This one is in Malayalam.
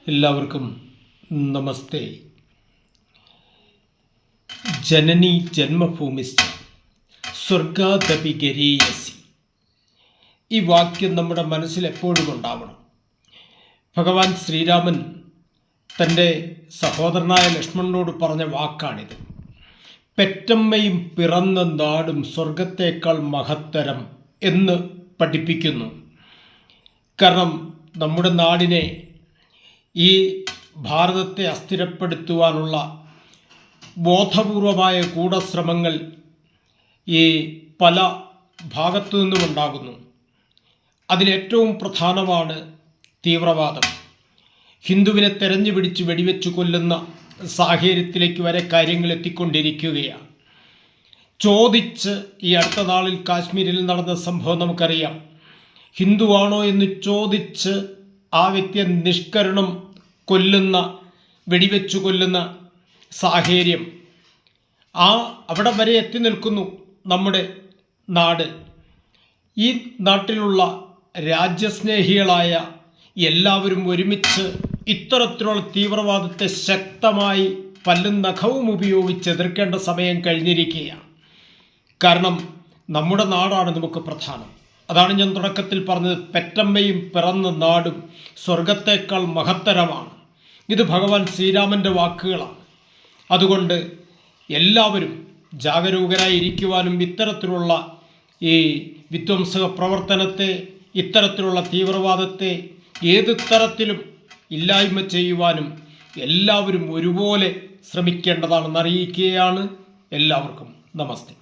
എല്ലാവർക്കും നമസ്തേ. ജനനി ജന്മഭൂമിശ്ച സ്വർഗാദപി ഗരീയസി. ഈ വാക്യം നമ്മുടെ മനസ്സിൽ എപ്പോഴും ഉണ്ടാവണം. ഭഗവാൻ ശ്രീരാമൻ തൻ്റെ സഹോദരനായ ലക്ഷ്മണനോട് പറഞ്ഞ വാക്കാണിത്. പെറ്റമ്മയും പിറന്ന നാടും സ്വർഗത്തേക്കാൾ മഹത്തരം എന്ന് പഠിപ്പിക്കുന്നു. കാരണം നമ്മുടെ നാടിനെ, ഈ ഭാരതത്തെ അസ്ഥിരപ്പെടുത്തുവാനുള്ള ബോധപൂർവമായ ഗൂഢശ്രമങ്ങൾ ഈ പല ഭാഗത്തു നിന്നുമുണ്ടാകുന്നു. അതിലേറ്റവും പ്രധാനമാണ് തീവ്രവാദം. ഹിന്ദുവിനെ തെരഞ്ഞു പിടിച്ച് വെടിവെച്ച് കൊല്ലുന്ന സാഹചര്യത്തിലേക്ക് വരെ കാര്യങ്ങൾ എത്തിക്കൊണ്ടിരിക്കുകയാണ്. ചോദിച്ച് ഈ അടുത്ത നാളിൽ കാശ്മീരിൽ നടന്ന സംഭവം നമുക്കറിയാം. ഹിന്ദുവാണോ എന്ന് ചോദിച്ച് ആ വ്യക്തിയെ നിഷ്കരുണം കൊല്ലുന്ന, വെടിവെച്ചു കൊല്ലുന്ന സാഹചര്യം, അവിടെ വരെ എത്തി നിൽക്കുന്നു നമ്മുടെ നാട്. ഈ നാട്ടിലുള്ള രാജ്യസ്നേഹികളായ എല്ലാവരും ഒരുമിച്ച് ഇത്തരത്തിലുള്ള തീവ്രവാദത്തെ ശക്തമായി പല്ലും നഖവും ഉപയോഗിച്ച് എതിർക്കേണ്ട സമയം കഴിഞ്ഞിരിക്കുകയാണ്. കാരണം നമ്മുടെ നാടാണ് നമുക്ക് പ്രധാനം. അതാണ് ഞാൻ തുടക്കത്തിൽ പറഞ്ഞത്, പെറ്റമ്മയും പിറന്ന നാടും സ്വർഗത്തേക്കാൾ മഹത്തരമാണ്. ഇത് ഭഗവാൻ ശ്രീരാമൻ്റെ വാക്കുകളാണ്. അതുകൊണ്ട് എല്ലാവരും ജാഗരൂകരായിരിക്കുവാനും ഇത്തരത്തിലുള്ള ഈ വിധ്വംസക പ്രവർത്തനത്തെ, ഇത്തരത്തിലുള്ള തീവ്രവാദത്തെ ഏത് തരത്തിലും ഇല്ലായ്മ ചെയ്യുവാനും എല്ലാവരും ഒരുപോലെ ശ്രമിക്കേണ്ടതാണെന്ന് അറിയിക്കുകയാണ്. എല്ലാവർക്കും നമസ്തേ.